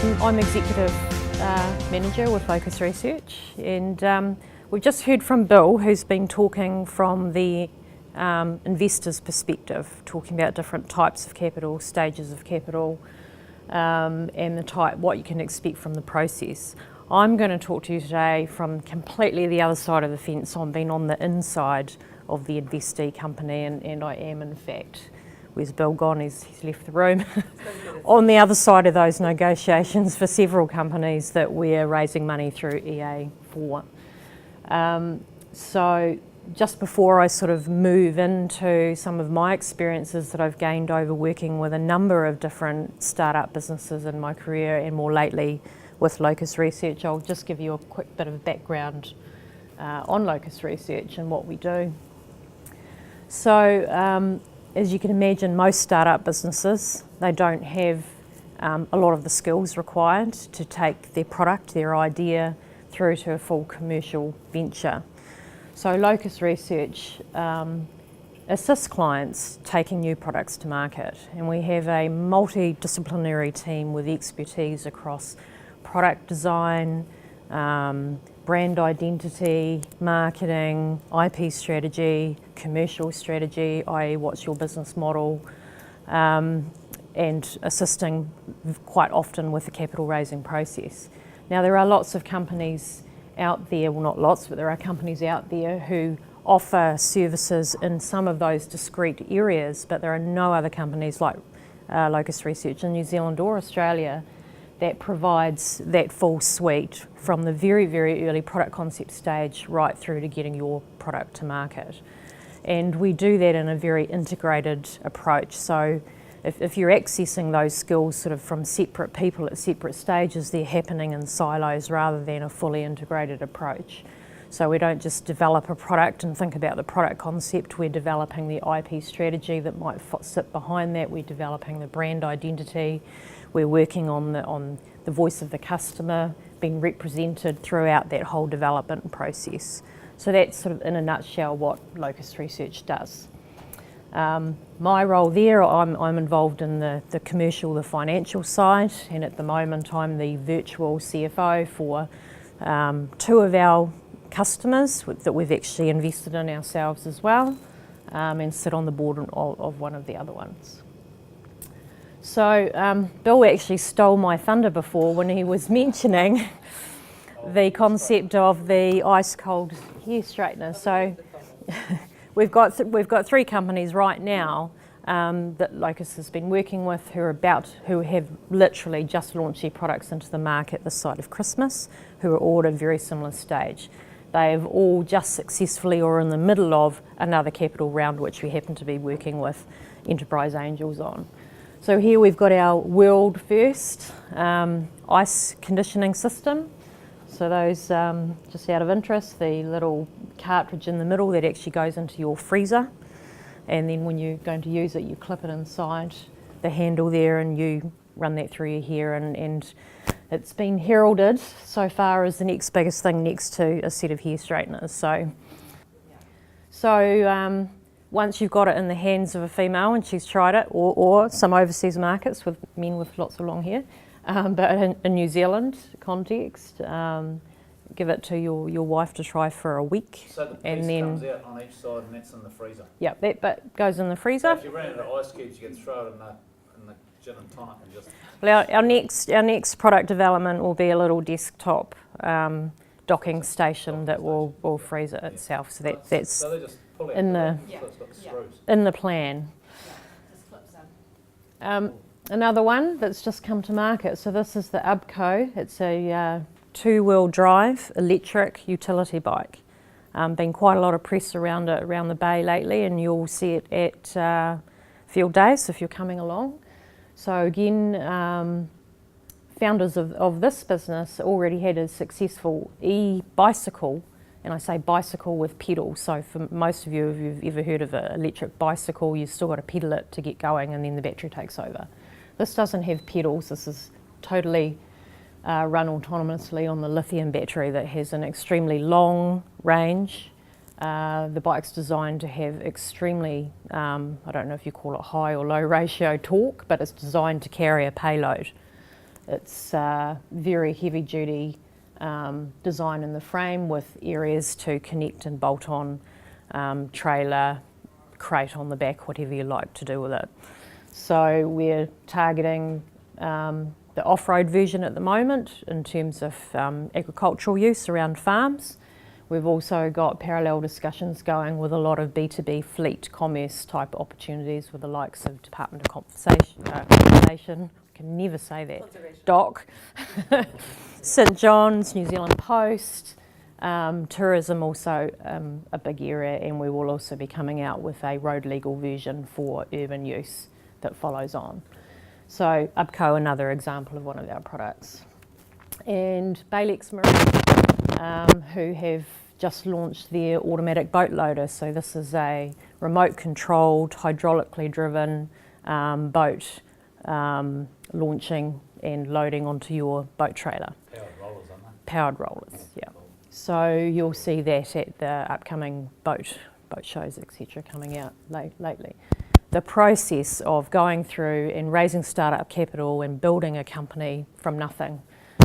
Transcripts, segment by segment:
I'm Executive Manager with Locus Research, and we've just heard from Bill, who's been talking from the investor's perspective, talking about different types of capital, stages of capital, and what you can expect from the process. I'm going to talk to you today from completely the other side of the fence. I've been on the inside of the investee company, and I am, in fact, where's Bill gone? He's left the room. On the other side of those negotiations for several companies that we're raising money through EA for. So just before I sort of move into some of my experiences that I've gained over working with a number of different startup businesses in my career, and more lately with Locus Research, I'll just give you a quick bit of background on Locus Research and what we do. So as you can imagine, most startup businesses, they don't have a lot of the skills required to take their product, their idea, through to a full commercial venture. So Locus Research assists clients taking new products to market, and we have a multidisciplinary team with expertise across product design, brand identity, marketing, IP strategy, commercial strategy, i.e. what's your business model, and assisting quite often with the capital raising process. Now there are lots of companies out there, well not lots, but there are companies out there who offer services in some of those discrete areas, but there are no other companies like Locus Research in New Zealand or Australia that provides that full suite from the very, very early product concept stage right through to getting your product to market. And we do that in a very integrated approach. So if you're accessing those skills sort of from separate people at separate stages, they're happening in silos rather than a fully integrated approach. So we don't just develop a product and think about the product concept, we're developing the IP strategy that might sit behind that, we're developing the brand identity, we're working on the voice of the customer being represented throughout that whole development process. So that's sort of in a nutshell what Locus Research does. My role there, I'm involved in the commercial, the financial side, and at the moment I'm the virtual CFO for two of our customers that we've actually invested in ourselves as well, and sit on the board of one of the other ones. So Bill actually stole my thunder before when he was mentioning the concept of the ice cold hair straightener. So we've got three companies right now that Locus has been working with who have literally just launched their products into the market this side of Christmas, who are all at a very similar stage. They have all just successfully or in the middle of another capital round, which we happen to be working with Enterprise Angels on. So here we've got our world first ice conditioning system. So those, just out of interest, the little cartridge in the middle that actually goes into your freezer, and then when you're going to use it, you clip it inside the handle there and you run that through your hair, and it's been heralded so far as the next biggest thing next to a set of hair straighteners. So once you've got it in the hands of a female and she's tried it, or some overseas markets with men with lots of long hair, but in New Zealand context, give it to your wife to try for a week. So the piece and then comes out on each side and that's in the freezer? Yep, that bit goes in the freezer. So if you ran out of ice cubes, you can throw it in the gin and tonic and just... Well, our next product development will be a little desktop docking station that will freeze it itself. So that's so they just pull out in the so it's got the screws. in the plan. Just clips in. Another one that's just come to market. So this is the Ubco. It's a two-wheel drive electric utility bike. Been quite a lot of press around it around the bay lately, and you'll see it at Fieldays if you're coming along. So again, founders of this business already had a successful e-bicycle, and I say bicycle with pedals. So for most of you, if you've ever heard of an electric bicycle, you've still got to pedal it to get going, and then the battery takes over. This doesn't have pedals. This is totally run autonomously on the lithium battery that has an extremely long range. The bike's designed to have extremely, I don't know if you call it high or low ratio torque, but it's designed to carry a payload. It's very heavy duty design in the frame with areas to connect and bolt on, trailer, crate on the back, whatever you like to do with it. So we're targeting the off-road version at the moment in terms of agricultural use around farms. We've also got parallel discussions going with a lot of B2B fleet commerce type opportunities with the likes of Department of Conservation, I can never say that, DOC, St John's, New Zealand Post, tourism also a big area, and we will also be coming out with a road legal version for urban use that follows on. So Upco, another example of one of our products. And Balex Marine, who have just launched their automatic boat loader. So this is a remote controlled, hydraulically driven boat launching and loading onto your boat trailer. Powered rollers, aren't they? Powered rollers, yeah. So you'll see that at the upcoming boat shows, etc., coming out lately. The process of going through and raising startup capital and building a company from nothing,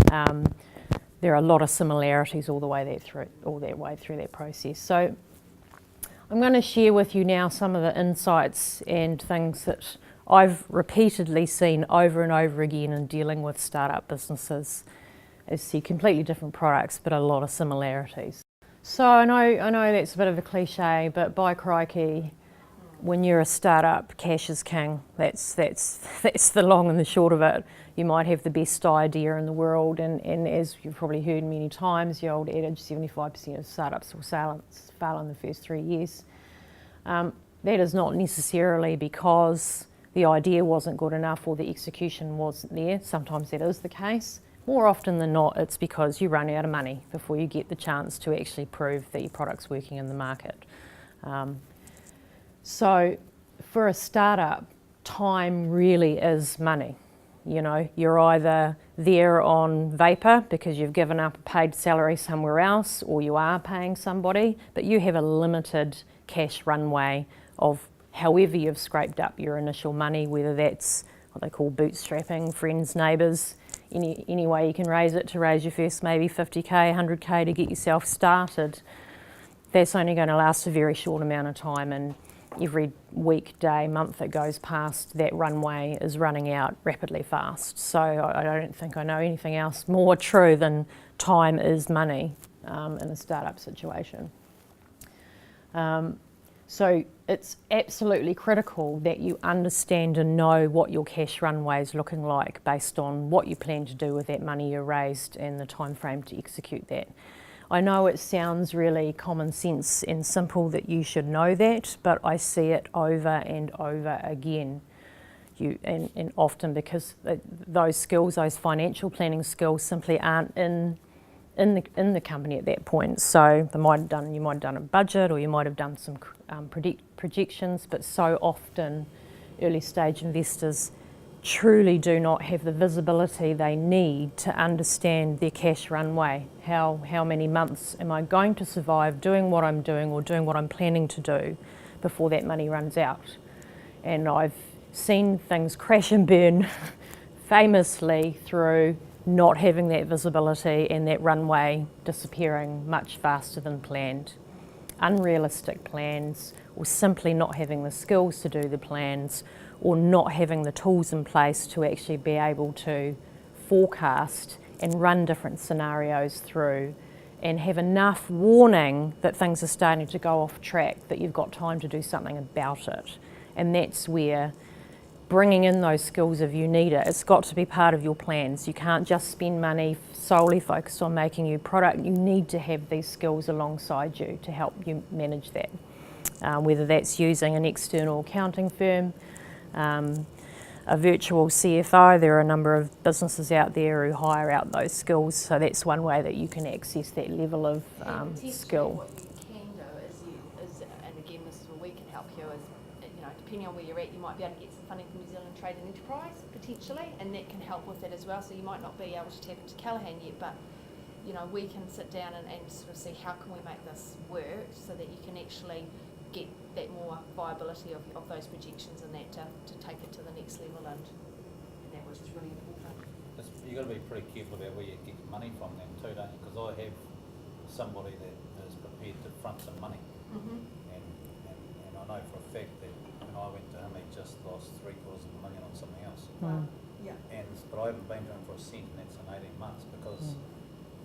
there are a lot of similarities all the way through that process. So I'm going to share with you now some of the insights and things that I've repeatedly seen over and over again in dealing with startup businesses. I see completely different products, but a lot of similarities. So I know that's a bit of a cliche, but by crikey, when you're a startup, cash is king. That's the long and the short of it. You might have the best idea in the world, and as you've probably heard many times, the old adage, 75% of startups will fail in the first 3 years. That is not necessarily because the idea wasn't good enough or the execution wasn't there. Sometimes that is the case. More often than not, it's because you run out of money before you get the chance to actually prove that your product's working in the market. So for a startup, time really is money. You know, you're either there on vapor because you've given up a paid salary somewhere else, or you are paying somebody, but you have a limited cash runway of however you've scraped up your initial money, whether that's what they call bootstrapping, friends, neighbours, any way you can raise it to raise your first maybe 50k, 100k to get yourself started. That's only going to last a very short amount of time, and every week, day, month that goes past, that runway is running out rapidly fast. So I don't think I know anything else more true than time is money in a startup situation. So it's absolutely critical that you understand and know what your cash runway is looking like based on what you plan to do with that money you raised and the time frame to execute that. I know it sounds really common sense and simple that you should know that, but I see it over and over again. And often because those skills, those financial planning skills, simply aren't in the company at that point. So you might have done a budget, or you might have done some projections, but so often early stage investors truly do not have the visibility they need to understand their cash runway. How many months am I going to survive doing what I'm doing or doing what I'm planning to do before that money runs out? And I've seen things crash and burn famously through not having that visibility and that runway disappearing much faster than planned. Unrealistic plans, or simply not having the skills to do the plans, or not having the tools in place to actually be able to forecast and run different scenarios through and have enough warning that things are starting to go off track, that you've got time to do something about it. And that's where bringing in those skills, if you need it, it's got to be part of your plans. You can't just spend money solely focused on making your product. You need to have these skills alongside you to help you manage that. Whether that's using an external accounting firm, a virtual CFO. There are a number of businesses out there who hire out those skills, so that's one way that you can access that level of skill. What you can do is, and again this is where we can help you, is, you know, depending on where you're at, you might be able to get some funding from New Zealand Trade and Enterprise potentially, and that can help with that as well. So you might not be able to tap into Callaghan yet, but you know, we can sit down and sort of see how can we make this work so that you can actually get that more viability of those projections and that to take it to the next level, and that, which is really important. You've got to be pretty careful about where you get your money from then too, don't you? Because I have somebody that is prepared to front some money. And I know for a fact that when I went to him, he just lost $750,000 on something else. Yeah. But I haven't been to him for a cent, and that's in 18 months, because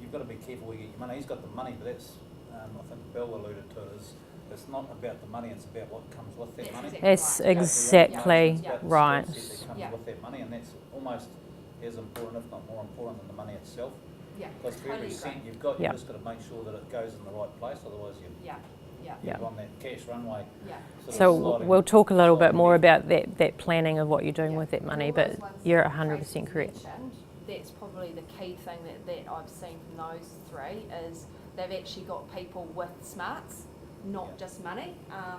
you've got to be careful where you get your money. He's got the money, but that's, I think Bill alluded to it, is it's not about the money, it's about what comes with that money. It's Right. exactly It's about the right. skill set that comes with that money, and that's almost as important, if not more important, than the money itself. Yeah. Because for every Totally cent agree. you've got, Yeah. you've just got to make sure that it goes in the right place, otherwise Yeah. you're on that cash runway. Yeah. sort of So sliding- we'll talk a little bit sliding more left. about that planning of what you're doing Yeah. with that money, All but those ones you're that 100% correct. Tracy's mentioned, that's probably the key thing that I've seen from those three is they've actually got people with smarts, not Yeah. just money,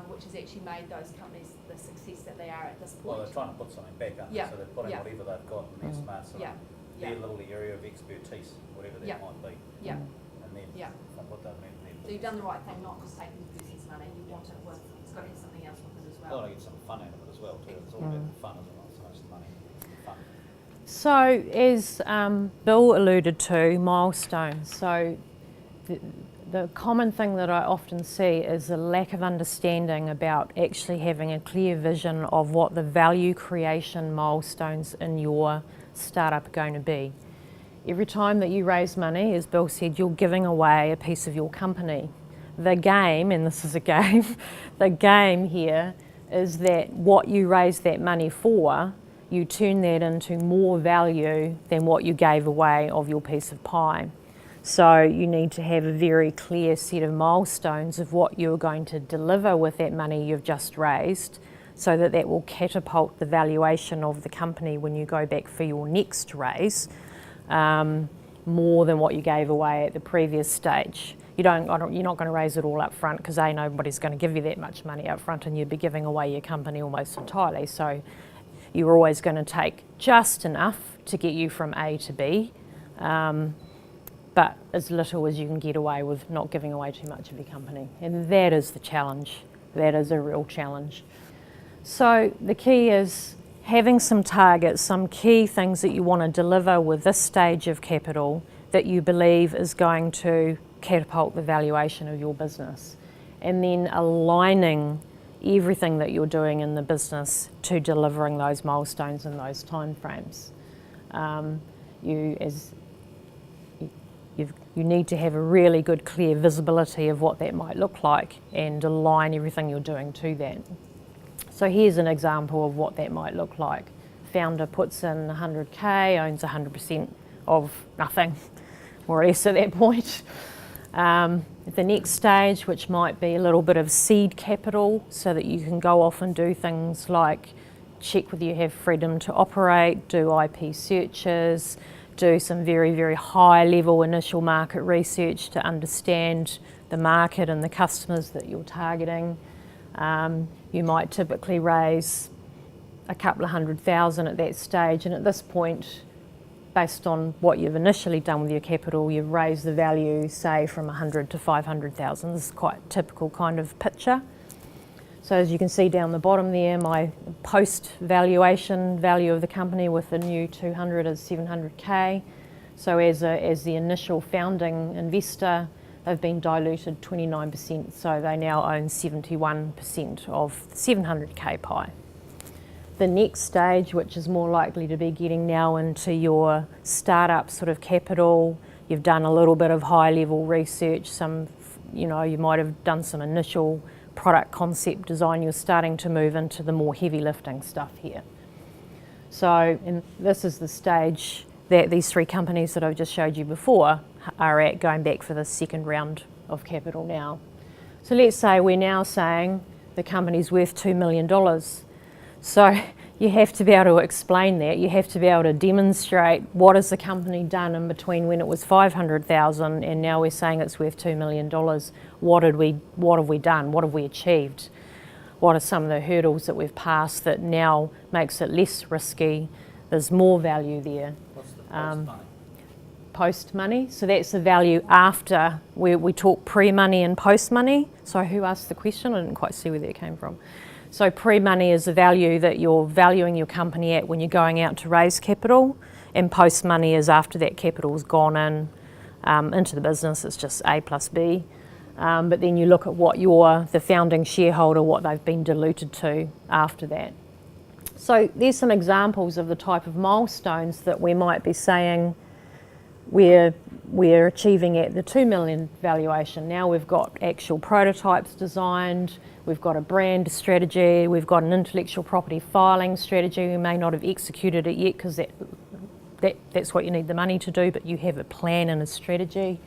which has actually made those companies the success that they are at this Well, point. they're trying to put something back, aren't they? Yeah. So they're putting Yeah. whatever they've got in their smarts in Yeah. their Yeah. little area of expertise, whatever that Yeah. might be. Yeah. And then Yeah. from what they've meant So you've done the right thing, not just taking the person's money, you want it with, it's got to have something else with it as well. Got to get some fun out of it as well too. It's all about the fun, isn't it? Not so much the money, fun. So as Bill alluded to, milestones. So the common thing that I often see is a lack of understanding about actually having a clear vision of what the value creation milestones in your startup are going to be. Every time that you raise money, as Bill said, you're giving away a piece of your company. The game, and this is a game, the game here is that what you raise that money for, you turn that into more value than what you gave away of your piece of pie. So you need to have a very clear set of milestones of what you're going to deliver with that money you've just raised, so that that will catapult the valuation of the company when you go back for your next raise, more than what you gave away at the previous stage. You're not going to raise it all up front because nobody's going to give you that much money up front, and you'd be giving away your company almost entirely. So you're always going to take just enough to get you from A to B, but as little as you can get away with not giving away too much of your company. And that is the challenge. That is a real challenge. So the key is having some targets, some key things that you want to deliver with this stage of capital that you believe is going to catapult the valuation of your business, and then aligning everything that you're doing in the business to delivering those milestones in those timeframes. You need to have a really good, clear visibility of what that might look like and align everything you're doing to that. So here's an example of what that might look like. Founder puts in 100K, owns 100% of nothing, more or less at that point. The next stage, which might be a little bit of seed capital, so that you can go off and do things like check whether you have freedom to operate, do IP searches, do some very, very high level initial market research to understand the market and the customers that you're targeting. You might typically raise a couple of $100,000 at that stage, and at this point, based on what you've initially done with your capital, you've raised the value, say, from 100 to 500,000. This is quite a typical kind of picture. So as you can see down the bottom there, my post-valuation value of the company with the new 200 is 700K. So as the initial founding investor, they've been diluted 29%, so they now own 71% of the 700K pie. The next stage, which is more likely to be getting now into your startup sort of capital, you've done a little bit of high level research, you might have done some initial product concept design, you're starting to move into the more heavy lifting stuff here. So, and this is the stage that these three companies that I've just showed you before are at, going back for the second round of capital now. So let's say we're now saying the company's worth $2 million. So you have to be able to explain that. You have to be able to demonstrate what has the company done in between when it was 500,000 and now we're saying it's worth $2 million. What have we done? What have we achieved? What are some of the hurdles that we've passed that now makes it less risky? There's more value there. What's the post money? Post money, so that's the value after. We talk pre-money and post-money. So who asked the question? I didn't quite see where that came from. So pre-money is the value that you're valuing your company at when you're going out to raise capital, and post-money is after that capital's gone in into the business. It's just A plus B. But then you look at what the founding shareholder, what they've been diluted to after that. So there's some examples of the type of milestones that we might be saying we're achieving at the 2 million valuation. Now we've got actual prototypes designed, we've got a brand strategy, we've got an intellectual property filing strategy. We may not have executed it yet because that's what you need the money to do, but you have a plan and a strategy.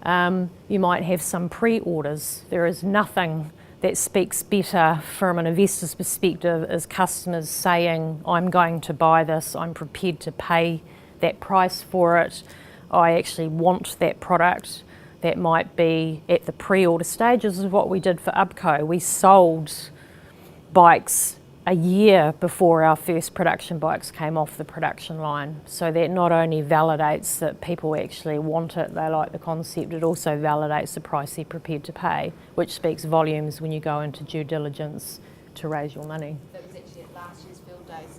You might have some pre-orders. There is nothing that speaks better from an investor's perspective as customers saying, I'm going to buy this, I'm prepared to pay that price for it, I actually want that product. That might be at the pre-order stages of what we did for Ubco. We sold bikes a year before our first production bikes came off the production line. So that not only validates that people actually want it, they like the concept, it also validates the price they're prepared to pay, which speaks volumes when you go into due diligence to raise your money. That was actually at last year's Fieldays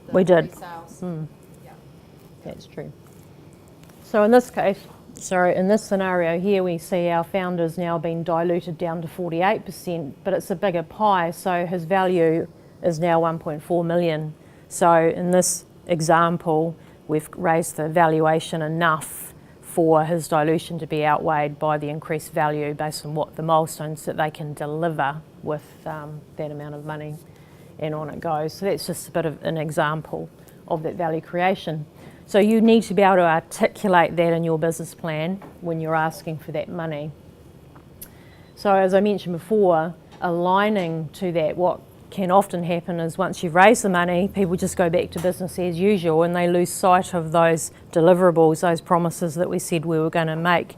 that We did. Pre-sales. Yeah. That's true. So in this case, in this scenario here, we see our founder's now been diluted down to 48%, but it's a bigger pie, so his value is now 1.4 million. So in this example, we've raised the valuation enough for his dilution to be outweighed by the increased value based on what the milestones that they can deliver with that amount of money, and on it goes. So that's just a bit of an example of that value creation. So you need to be able to articulate that in your business plan when you're asking for that money. So as I mentioned before, aligning to that, what can often happen is once you've raised the money, people just go back to business as usual and they lose sight of those deliverables, those promises that we said we were going to make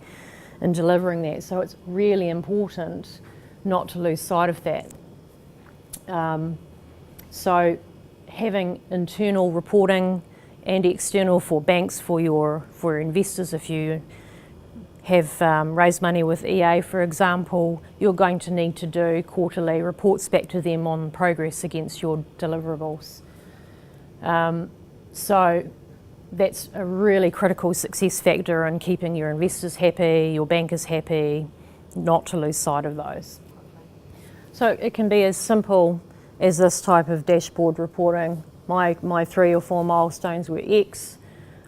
in delivering that. So it's really important not to lose sight of that. So having internal reporting and external for banks, for investors. If you have raised money with EA, for example, you're going to need to do quarterly reports back to them on progress against your deliverables. So that's a really critical success factor in keeping your investors happy, your bankers happy, not to lose sight of those. So it can be as simple as this type of dashboard reporting. My 3 or 4 milestones were X.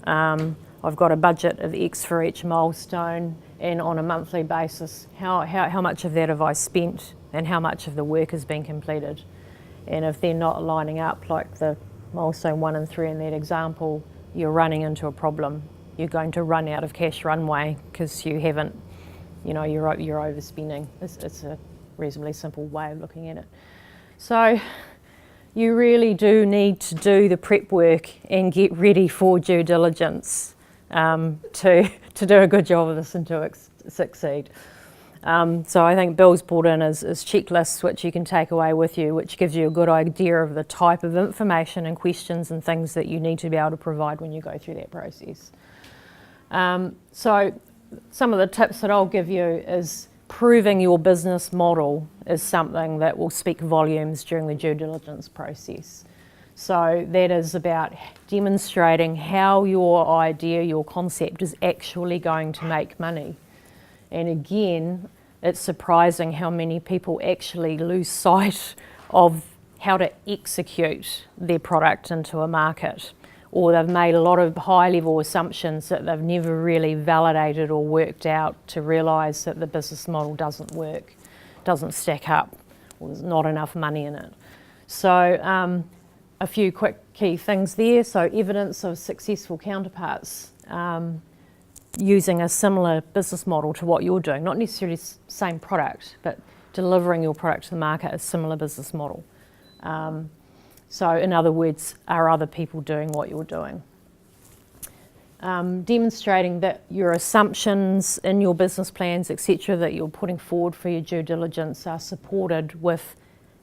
I've got a budget of X for each milestone, and on a monthly basis, how much of that have I spent and how much of the work has been completed. And if they're not lining up, like the milestone 1 and 3 in that example, you're running into a problem. You're going to run out of cash runway because you haven't, you're overspending. It's a reasonably simple way of looking at it. So you really do need to do the prep work and get ready for due diligence to do a good job of this and to succeed. So I think Bill's brought in is checklists which you can take away with you, which gives you a good idea of the type of information and questions and things that you need to be able to provide when you go through that process. So some of the tips that I'll give you is proving your business model is something that will speak volumes during the due diligence process. So that is about demonstrating how your idea, your concept is actually going to make money. And again, it's surprising how many people actually lose sight of how to execute their product into a market, or they've made a lot of high-level assumptions that they've never really validated or worked out to realise that the business model doesn't work, doesn't stack up, or there's not enough money in it. So a few quick key things there. So evidence of successful counterparts using a similar business model to what you're doing, not necessarily same product, but delivering your product to the market, a similar business model. So in other words, are other people doing what you're doing? Demonstrating that your assumptions in your business plans, etc., that you're putting forward for your due diligence are supported with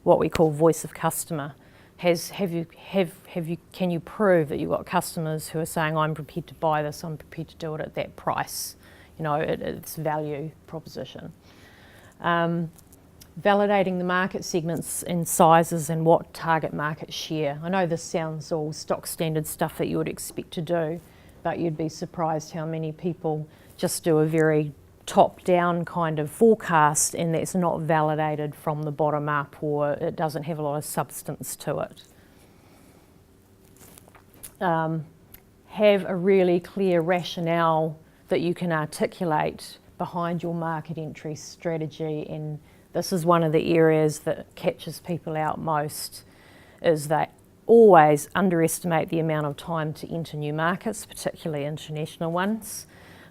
what we call voice of customer. Can you prove that you've got customers who are saying, I'm prepared to buy this, I'm prepared to do it at that price? It's value proposition. validating the market segments and sizes and what target market share. I know this sounds all stock standard stuff that you would expect to do, but you'd be surprised how many people just do a very top-down kind of forecast, and that's not validated from the bottom up, or it doesn't have a lot of substance to it. Have a really clear rationale that you can articulate behind your market entry strategy, and this is one of the areas that catches people out most, is they always underestimate the amount of time to enter new markets, particularly international ones,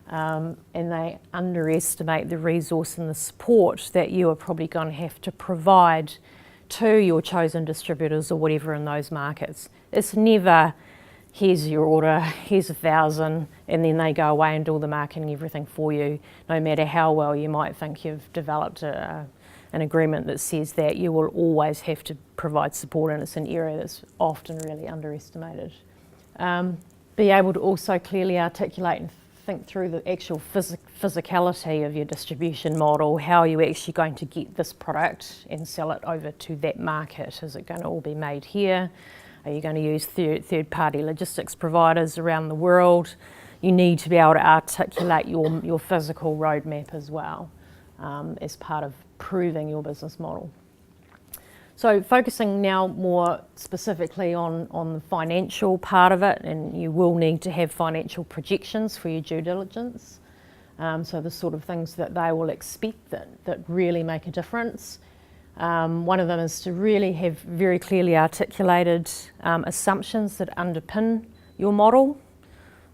and they underestimate the resource and the support that you are probably going to have to provide to your chosen distributors or whatever in those markets. It's never, here's your order, here's 1,000, and then they go away and do all the marketing and everything for you. No matter how well you might think you've developed an agreement that says that, you will always have to provide support, and it's an area that's often really underestimated. Be able to also clearly articulate and think through the actual physicality of your distribution model. How are you actually going to get this product and sell it over to that market? Is it going to all be made here? Are you going to use third-party logistics providers around the world? You need to be able to articulate your physical roadmap as well, as part of proving your business model. So focusing now more specifically on the financial part of it, and you will need to have financial projections for your due diligence. So the sort of things that they will expect that really make a difference. One of them is to really have very clearly articulated assumptions that underpin your model.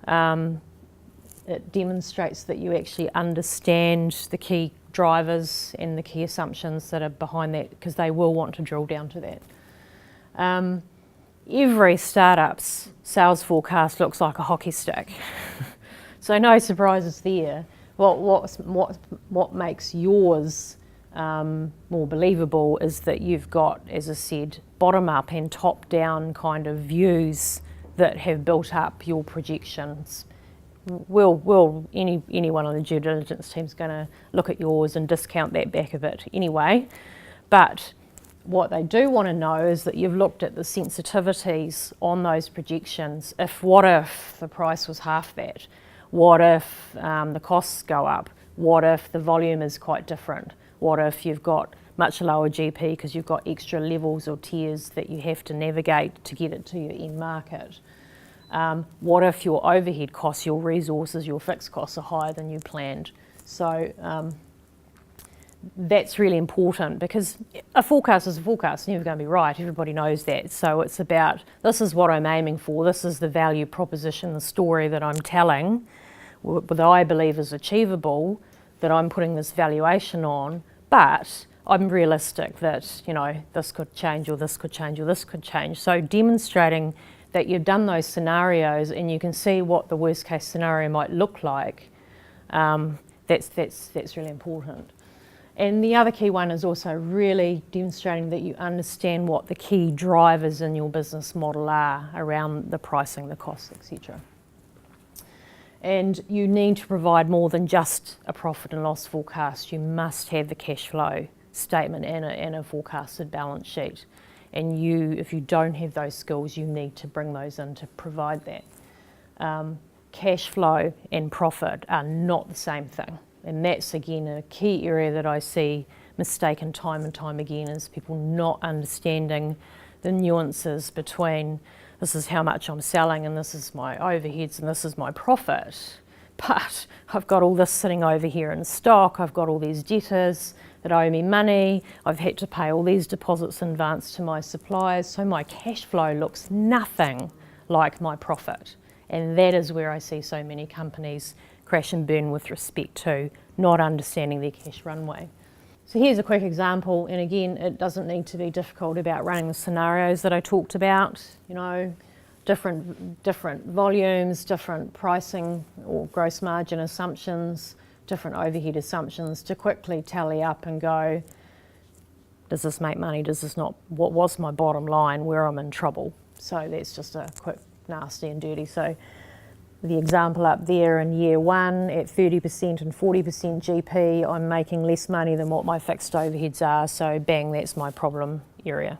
It demonstrates that you actually understand the key drivers and the key assumptions that are behind that, because they will want to drill down to that. Every startup's sales forecast looks like a hockey stick, so no surprises there. What makes yours more believable is that you've got, as I said, bottom-up and top-down kind of views that have built up your projections. Anyone on the due diligence team is going to look at yours and discount that back a bit anyway. But what they do want to know is that you've looked at the sensitivities on those projections. What if the price was half that? What if the costs go up? What if the volume is quite different? What if you've got much lower GP because you've got extra levels or tiers that you have to navigate to get it to your end market? What if your overhead costs, your resources, your fixed costs are higher than you planned? So that's really important, because a forecast is a forecast, it's never going to be right, everybody knows that. So it's about, this is what I'm aiming for, this is the value proposition, the story that I'm telling, that I believe is achievable, that I'm putting this valuation on, but I'm realistic that, you know, this could change, or this could change, or this could change. So demonstrating that you've done those scenarios and you can see what the worst case scenario might look like, that's really important. And the other key one is also really demonstrating that you understand what the key drivers in your business model are around the pricing, the costs, etc. And you need to provide more than just a profit and loss forecast. You must have the cash flow statement and a forecasted balance sheet. And if you don't have those skills, you need to bring those in to provide that. Cash flow and profit are not the same thing. And that's, again, a key area that I see mistaken time and time again, is people not understanding the nuances between, this is how much I'm selling and this is my overheads and this is my profit. But I've got all this sitting over here in stock, I've got all these debtors that owe me money, I've had to pay all these deposits in advance to my suppliers, so my cash flow looks nothing like my profit. And that is where I see so many companies crash and burn with respect to not understanding their cash runway. So here's a quick example, and again, it doesn't need to be difficult about running the scenarios that I talked about, you know, different volumes, different pricing or gross margin assumptions, different overhead assumptions, to quickly tally up and go, does this make money, does this not, what was my bottom line, where I'm in trouble? So that's just a quick nasty and dirty. So the example up there in year one at 30% and 40% GP, I'm making less money than what my fixed overheads are, so bang, that's my problem area.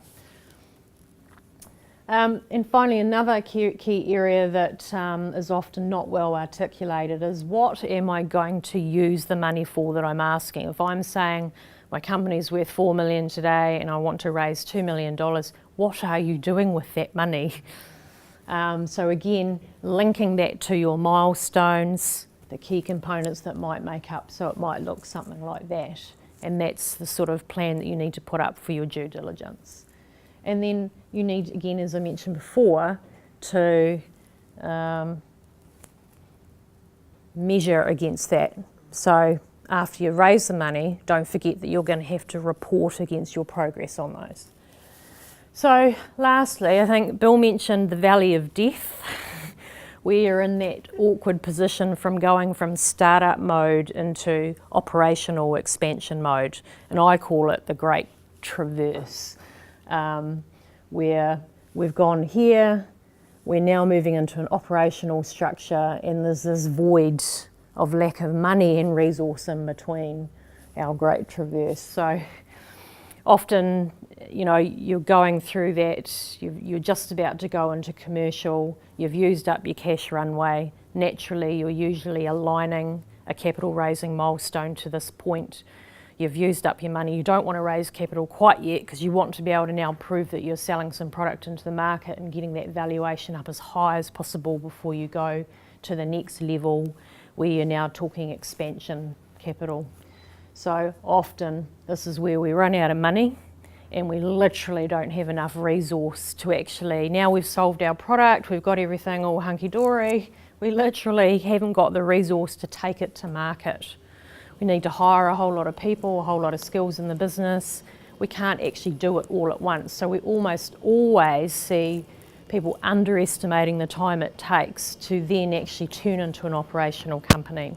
And finally, another key area that is often not well articulated is what am I going to use the money for that I'm asking? If I'm saying my company's worth $4 million today and I want to raise $2 million, what are you doing with that money? So again, linking that to your milestones, the key components that might make up, so it might look something like that. And that's the sort of plan that you need to put up for your due diligence. And then you need, again, as I mentioned before, to measure against that. So after you raise the money, don't forget that you're going to have to report against your progress on those. So lastly, I think Bill mentioned the valley of death. We are in that awkward position from going from startup mode into operational expansion mode. And I call it the great traverse. Where we've gone here, we're now moving into an operational structure, and there's this void of lack of money and resource in between our great traverse. So often, you know, you're going through that, you're just about to go into commercial, you've used up your cash runway. Naturally, you're usually aligning a capital raising milestone to this point. You've used up your money, you don't want to raise capital quite yet because you want to be able to now prove that you're selling some product into the market and getting that valuation up as high as possible before you go to the next level where you're now talking expansion capital. So often this is where we run out of money and we literally don't have enough resource to actually, now we've solved our product, we've got everything all hunky-dory, we literally haven't got the resource to take it to market. We need to hire a whole lot of people, a whole lot of skills in the business. We can't actually do it all at once. So we almost always see people underestimating the time it takes to then actually turn into an operational company.